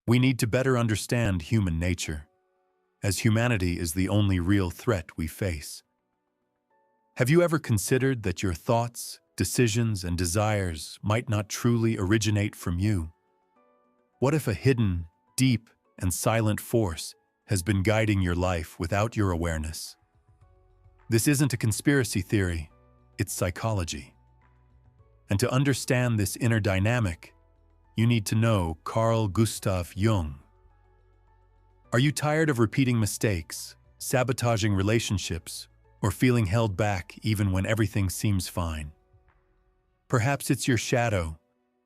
We need to better understand human nature, as humanity is the only real threat we face. Have you ever considered that your thoughts, decisions, and desires might not truly originate from you? What if a hidden, deep, and silent force has been guiding your life without your awareness? This isn't a conspiracy theory, it's psychology. And to understand this inner dynamic, you need to know Carl Gustav Jung. Are you tired of repeating mistakes, sabotaging relationships, or feeling held back even when everything seems fine? Perhaps it's your shadow,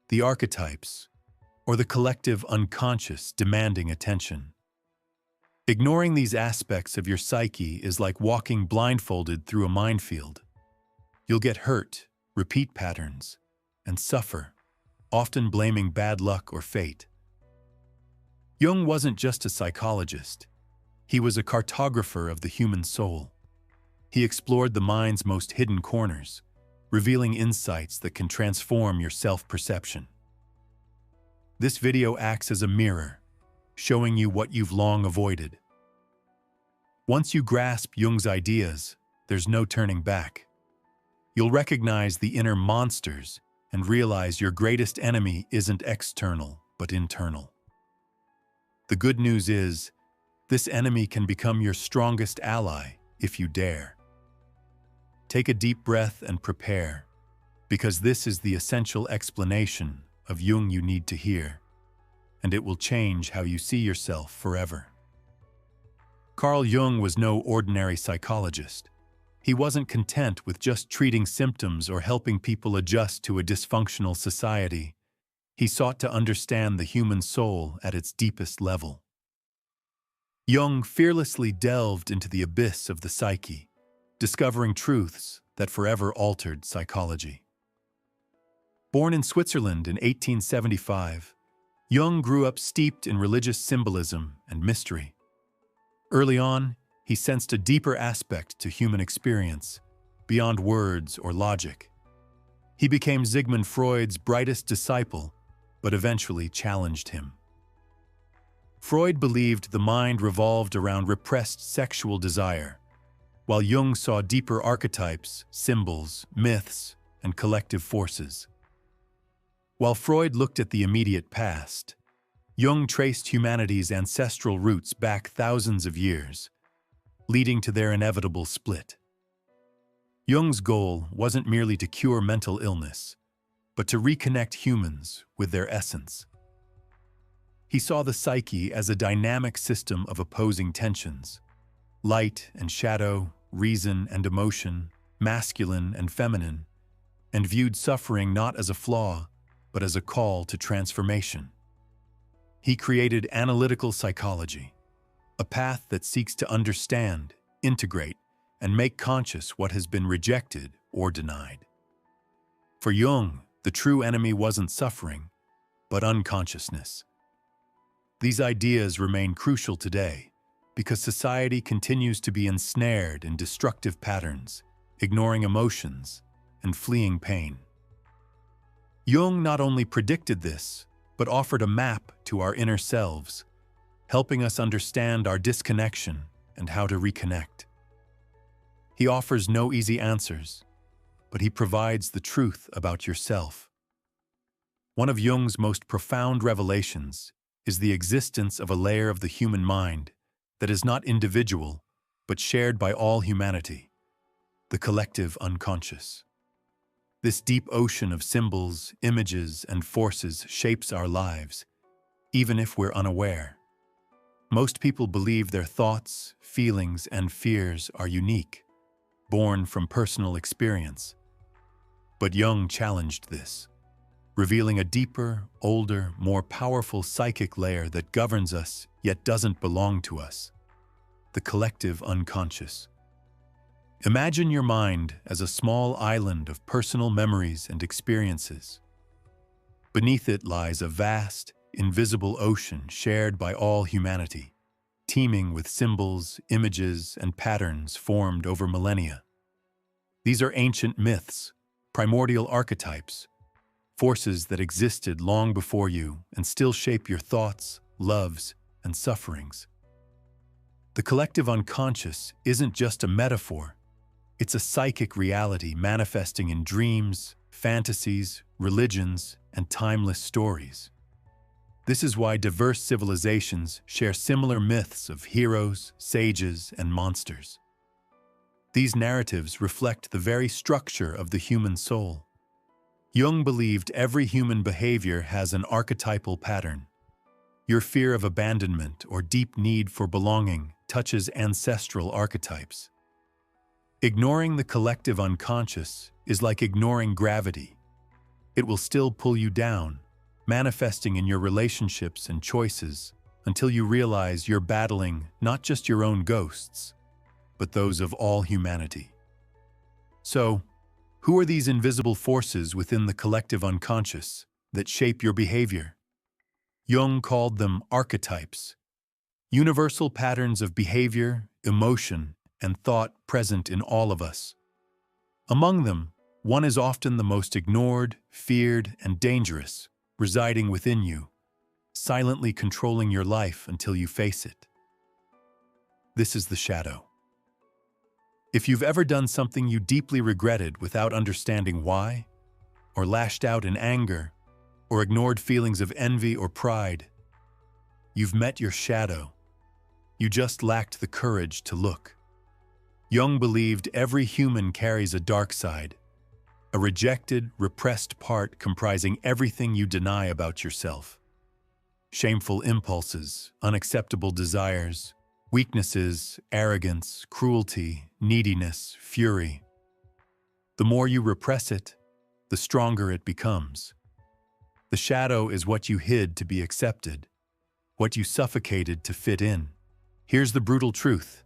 the archetypes, or the collective unconscious demanding attention. Ignoring these aspects of your psyche is like walking blindfolded through a minefield. You'll get hurt, repeat patterns, and suffer, often blaming bad luck or fate. Jung wasn't just a psychologist. He was a cartographer of the human soul. He explored the mind's most hidden corners, revealing insights that can transform your self-perception. This video acts as a mirror, showing you what you've long avoided. Once you grasp Jung's ideas, there's no turning back. You'll recognize the inner monsters and realize your greatest enemy isn't external, but internal. The good news is, this enemy can become your strongest ally if you dare. Take a deep breath and prepare, because this is the essential explanation of Jung you need to hear, and it will change how you see yourself forever. Carl Jung was no ordinary psychologist. He wasn't content with just treating symptoms or helping people adjust to a dysfunctional society. He sought to understand the human soul at its deepest level. Jung fearlessly delved into the abyss of the psyche, discovering truths that forever altered psychology. Born in Switzerland in 1875, Jung grew up steeped in religious symbolism and mystery. Early on, he sensed a deeper aspect to human experience, beyond words or logic. He became Sigmund Freud's brightest disciple, but eventually challenged him. Freud believed the mind revolved around repressed sexual desire, while Jung saw deeper archetypes, symbols, myths, and collective forces. While Freud looked at the immediate past, Jung traced humanity's ancestral roots back thousands of years, leading to their inevitable split. Jung's goal wasn't merely to cure mental illness, but to reconnect humans with their essence. He saw the psyche as a dynamic system of opposing tensions, light and shadow, reason and emotion, masculine and feminine, and viewed suffering not as a flaw, but as a call to transformation. He created analytical psychology, a path that seeks to understand, integrate, and make conscious what has been rejected or denied. For Jung, the true enemy wasn't suffering, but unconsciousness. These ideas remain crucial today because society continues to be ensnared in destructive patterns, ignoring emotions and fleeing pain. Jung not only predicted this, but offered a map to our inner selves, helping us understand our disconnection and how to reconnect. He offers no easy answers, but he provides the truth about yourself. One of Jung's most profound revelations is the existence of a layer of the human mind that is not individual, but shared by all humanity, the collective unconscious. This deep ocean of symbols, images, and forces shapes our lives, even if we're unaware. Most people believe their thoughts, feelings, and fears are unique, born from personal experience. But Jung challenged this, revealing a deeper, older, more powerful psychic layer that governs us yet doesn't belong to us, the collective unconscious. Imagine your mind as a small island of personal memories and experiences. Beneath it lies a vast, invisible ocean shared by all humanity, teeming with symbols, images, and patterns formed over millennia. These are ancient myths, primordial archetypes, forces that existed long before you and still shape your thoughts, loves, and sufferings. The collective unconscious isn't just a metaphor, it's a psychic reality manifesting in dreams, fantasies, religions, and timeless stories. This is why diverse civilizations share similar myths of heroes, sages, and monsters. These narratives reflect the very structure of the human soul. Jung believed every human behavior has an archetypal pattern. Your fear of abandonment or deep need for belonging touches ancestral archetypes. Ignoring the collective unconscious is like ignoring gravity. It will still pull you down, manifesting in your relationships and choices until you realize you're battling not just your own ghosts, but those of all humanity. So, who are these invisible forces within the collective unconscious that shape your behavior? Jung called them archetypes, universal patterns of behavior, emotion, and thought present in all of us. Among them, one is often the most ignored, feared, and dangerous, residing within you, silently controlling your life until you face it. This is the shadow. If you've ever done something you deeply regretted without understanding why, or lashed out in anger, or ignored feelings of envy or pride, you've met your shadow. You just lacked the courage to look. Jung believed every human carries a dark side, a rejected, repressed part comprising everything you deny about yourself. Shameful impulses, unacceptable desires, weaknesses, arrogance, cruelty, neediness, fury. The more you repress it, the stronger it becomes. The shadow is what you hid to be accepted, what you suffocated to fit in. Here's the brutal truth.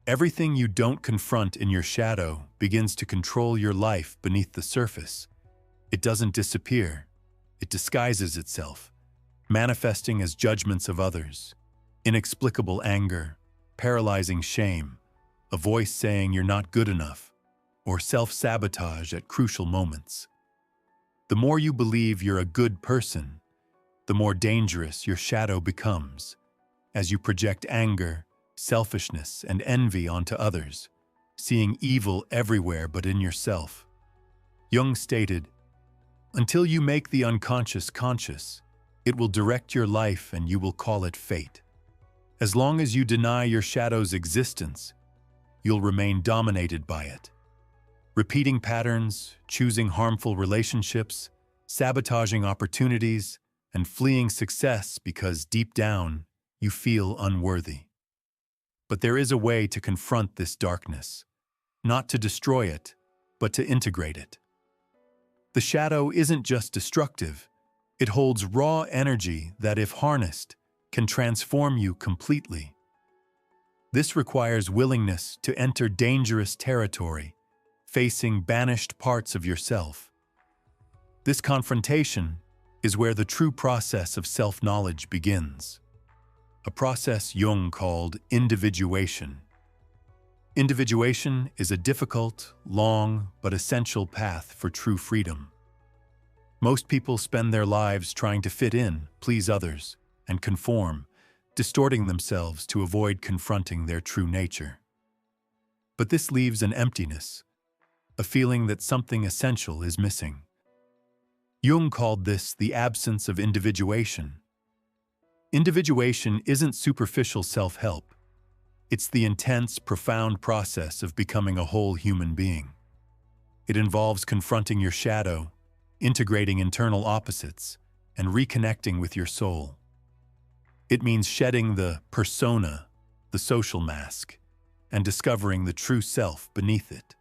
Everything you don't confront in your shadow begins to control your life beneath the surface. It doesn't disappear. It disguises itself, manifesting as judgments of others, inexplicable anger, paralyzing shame, a voice saying you're not good enough, or self-sabotage at crucial moments. The more you believe you're a good person, the more dangerous your shadow becomes, as you project anger, selfishness, and envy onto others, seeing evil everywhere but in yourself. Jung stated, "Until you make the unconscious conscious, it will direct your life and you will call it fate. As long as you deny your shadow's existence, you'll remain dominated by it. Repeating patterns, choosing harmful relationships, sabotaging opportunities, and fleeing success because deep down, you feel unworthy. But there is a way to confront this darkness, not to destroy it, but to integrate it. The shadow isn't just destructive, it holds raw energy that, if harnessed, can transform you completely. This requires willingness to enter dangerous territory, facing banished parts of yourself. This confrontation is where the true process of self-knowledge begins. A process Jung called individuation. Individuation is a difficult, long, but essential path for true freedom. Most people spend their lives trying to fit in, please others, and conform, distorting themselves to avoid confronting their true nature. But this leaves an emptiness, a feeling that something essential is missing. Jung called this the absence of individuation. Individuation isn't superficial self-help. It's the intense, profound process of becoming a whole human being. It involves confronting your shadow, integrating internal opposites, and reconnecting with your soul. It means shedding the persona, the social mask, and discovering the true self beneath it.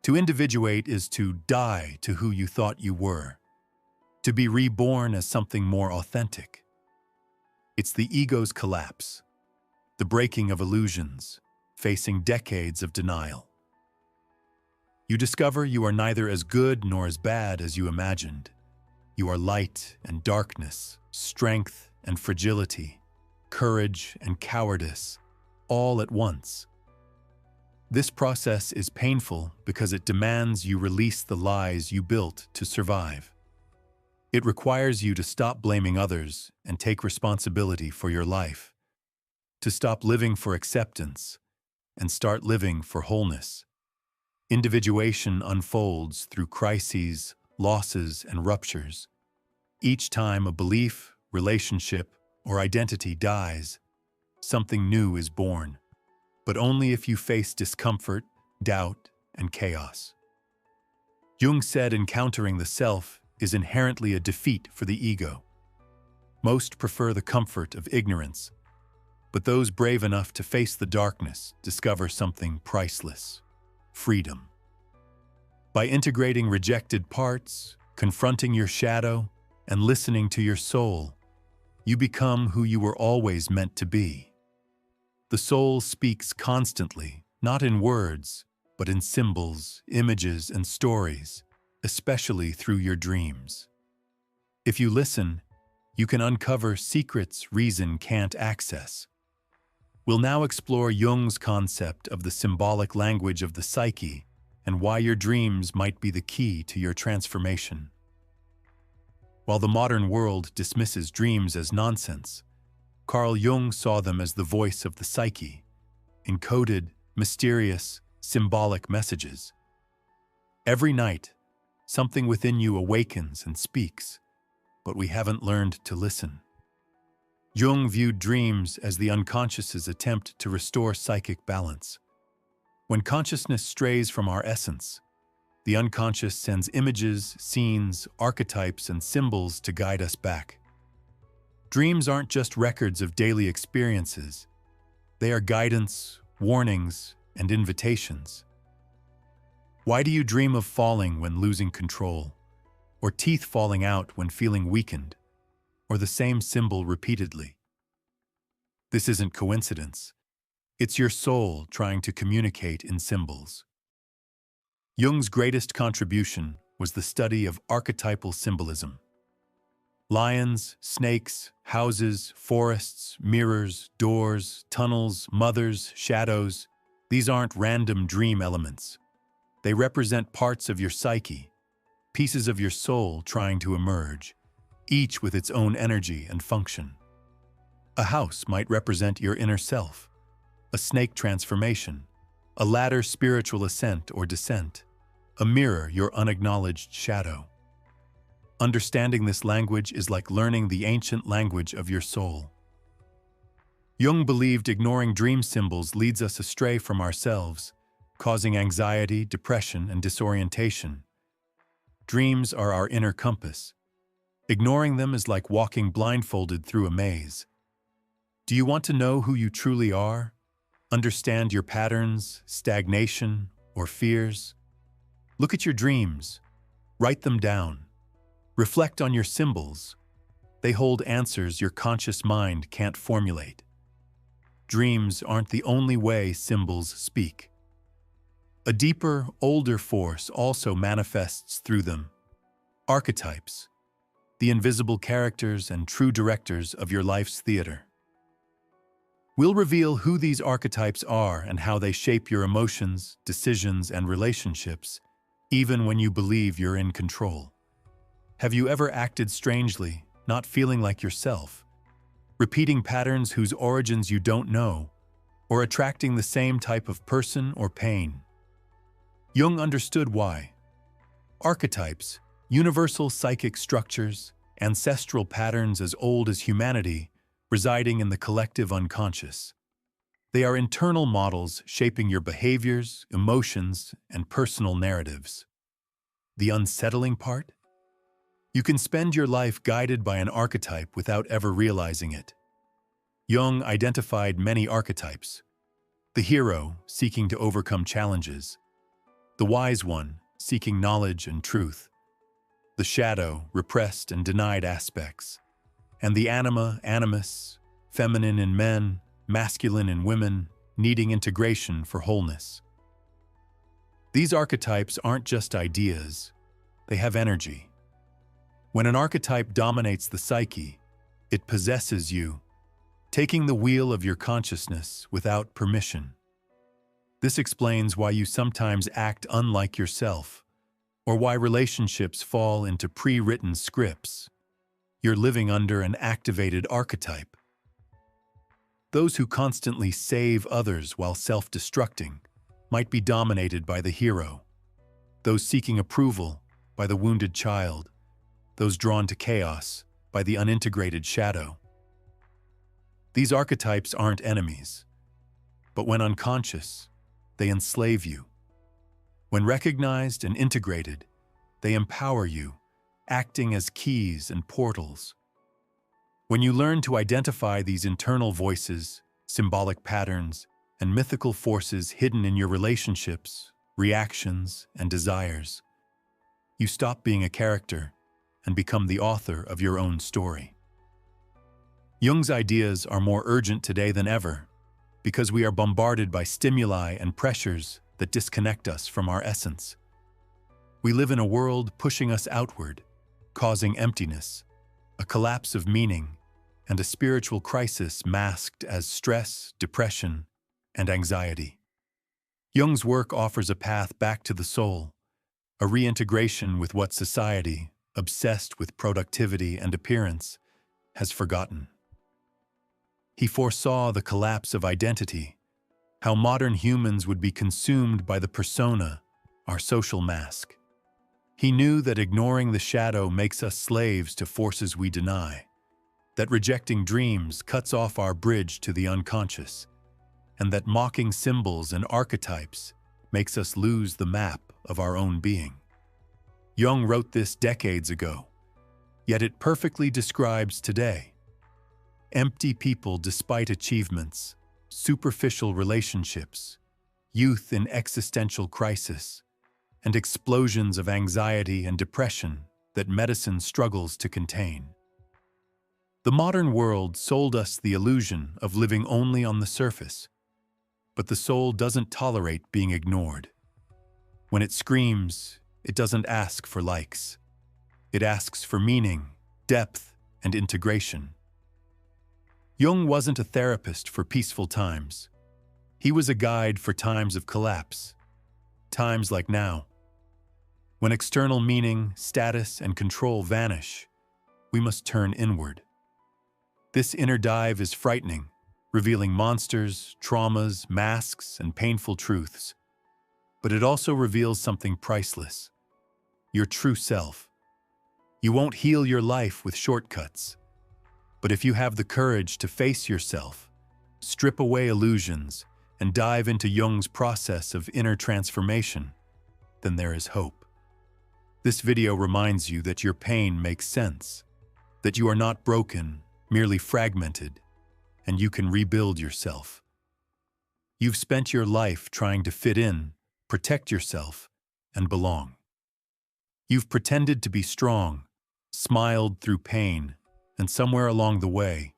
To individuate is to die to who you thought you were, to be reborn as something more authentic. It's the ego's collapse, the breaking of illusions, facing decades of denial. You discover you are neither as good nor as bad as you imagined. You are light and darkness, strength and fragility, courage and cowardice, all at once. This process is painful because it demands you release the lies you built to survive. It requires you to stop blaming others and take responsibility for your life, to stop living for acceptance and start living for wholeness. Individuation unfolds through crises, losses, and ruptures. Each time a belief, relationship, or identity dies, something new is born, but only if you face discomfort, doubt, and chaos. Jung said encountering the self is inherently a defeat for the ego. Most prefer the comfort of ignorance, but those brave enough to face the darkness discover something priceless: freedom. By integrating rejected parts, confronting your shadow, and listening to your soul, you become who you were always meant to be. The soul speaks constantly, not in words, but in symbols, images, and stories, especially through your dreams. If you listen, you can uncover secrets reason can't access. We'll now explore Jung's concept of the symbolic language of the psyche and why your dreams might be the key to your transformation. While the modern world dismisses dreams as nonsense, Carl Jung saw them as the voice of the psyche, encoded, mysterious, symbolic messages. Every night, something within you awakens and speaks, but we haven't learned to listen. Jung viewed dreams as the unconscious's attempt to restore psychic balance. When consciousness strays from our essence, the unconscious sends images, scenes, archetypes, and symbols to guide us back. Dreams aren't just records of daily experiences. They are guidance, warnings, and invitations. Why do you dream of falling when losing control, or teeth falling out when feeling weakened, or the same symbol repeatedly? This isn't coincidence. It's your soul trying to communicate in symbols. Jung's greatest contribution was the study of archetypal symbolism. Lions, snakes, houses, forests, mirrors, doors, tunnels, mothers, shadows. These aren't random dream elements. They represent parts of your psyche, pieces of your soul trying to emerge, each with its own energy and function. A house might represent your inner self, a snake transformation, a ladder spiritual ascent or descent, a mirror your unacknowledged shadow. Understanding this language is like learning the ancient language of your soul. Jung believed ignoring dream symbols leads us astray from ourselves, causing anxiety, depression, and disorientation. Dreams are our inner compass. Ignoring them is like walking blindfolded through a maze. Do you want to know who you truly are? Understand your patterns, stagnation, or fears? Look at your dreams. Write them down. Reflect on your symbols. They hold answers your conscious mind can't formulate. Dreams aren't the only way symbols speak. A deeper, older force also manifests through them. Archetypes, the invisible characters and true directors of your life's theater. We'll reveal who these archetypes are and how they shape your emotions, decisions, and relationships, even when you believe you're in control. Have you ever acted strangely, not feeling like yourself, repeating patterns whose origins you don't know, or attracting the same type of person or pain? Jung understood why. Archetypes, universal psychic structures, ancestral patterns as old as humanity, residing in the collective unconscious. They are internal models shaping your behaviors, emotions, and personal narratives. The unsettling part? You can spend your life guided by an archetype without ever realizing it. Jung identified many archetypes. The hero, seeking to overcome challenges. The wise one, seeking knowledge and truth. The shadow, repressed and denied aspects. And the anima, animus, feminine in men, masculine in women, needing integration for wholeness. These archetypes aren't just ideas, they have energy. When an archetype dominates the psyche, it possesses you, taking the wheel of your consciousness without permission. This explains why you sometimes act unlike yourself, or why relationships fall into pre-written scripts. You're living under an activated archetype. Those who constantly save others while self-destructing might be dominated by the hero. Those seeking approval by the wounded child. Those drawn to chaos by the unintegrated shadow. These archetypes aren't enemies, but when unconscious, they enslave you. When recognized and integrated, they empower you, acting as keys and portals. When you learn to identify these internal voices, symbolic patterns, and mythical forces hidden in your relationships, reactions, and desires, you stop being a character and become the author of your own story. Jung's ideas are more urgent today than ever because we are bombarded by stimuli and pressures that disconnect us from our essence. We live in a world pushing us outward, causing emptiness, a collapse of meaning, and a spiritual crisis masked as stress, depression, and anxiety. Jung's work offers a path back to the soul, a reintegration with what society, obsessed with productivity and appearance, has forgotten. He foresaw the collapse of identity, how modern humans would be consumed by the persona, our social mask. He knew that ignoring the shadow makes us slaves to forces we deny, that rejecting dreams cuts off our bridge to the unconscious, and that mocking symbols and archetypes makes us lose the map of our own being. Jung wrote this decades ago, yet it perfectly describes today. Empty people despite achievements, superficial relationships, youth in existential crisis, and explosions of anxiety and depression that medicine struggles to contain. The modern world sold us the illusion of living only on the surface, but the soul doesn't tolerate being ignored. When it screams, it doesn't ask for likes. It asks for meaning, depth, and integration. Jung wasn't a therapist for peaceful times. He was a guide for times of collapse, times like now. When external meaning, status, and control vanish, we must turn inward. This inner dive is frightening, revealing monsters, traumas, masks, and painful truths. But it also reveals something priceless: your true self. You won't heal your life with shortcuts. But if you have the courage to face yourself, strip away illusions, and dive into Jung's process of inner transformation, then there is hope. This video reminds you that your pain makes sense, that you are not broken, merely fragmented, and you can rebuild yourself. You've spent your life trying to fit in, protect yourself, and belong. You've pretended to be strong, smiled through pain, and somewhere along the way,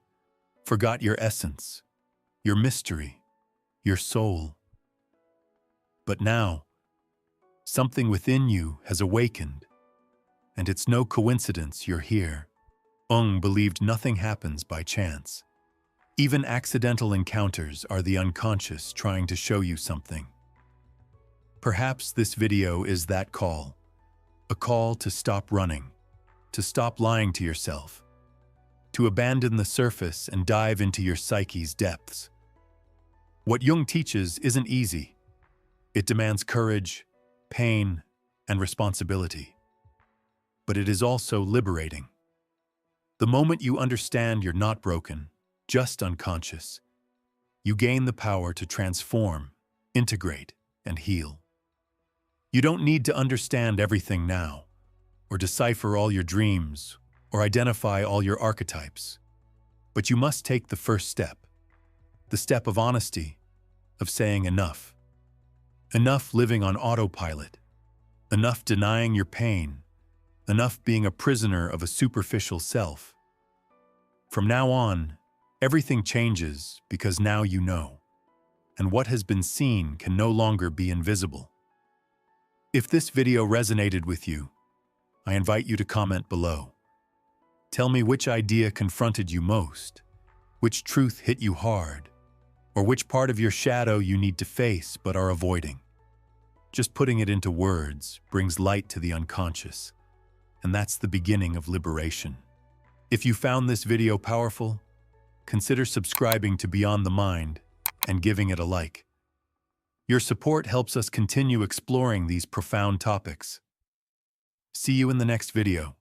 forgot your essence, your mystery, your soul. But now, something within you has awakened, and it's no coincidence you're here. Jung believed nothing happens by chance. Even accidental encounters are the unconscious trying to show you something. Perhaps this video is that call, a call to stop running, to stop lying to yourself, to abandon the surface and dive into your psyche's depths. What Jung teaches isn't easy. It demands courage, pain, and responsibility. But it is also liberating. The moment you understand you're not broken, just unconscious, you gain the power to transform, integrate, and heal. You don't need to understand everything now, or decipher all your dreams, or identify all your archetypes. But you must take the first step, the step of honesty, of saying enough. Enough living on autopilot, enough denying your pain, enough being a prisoner of a superficial self. From now on, everything changes because now you know, and what has been seen can no longer be invisible. If this video resonated with you, I invite you to comment below. Tell me which idea confronted you most, which truth hit you hard, or which part of your shadow you need to face but are avoiding. Just putting it into words brings light to the unconscious, and that's the beginning of liberation. If you found this video powerful, consider subscribing to Beyond the Mind and giving it a like. Your support helps us continue exploring these profound topics. See you in the next video.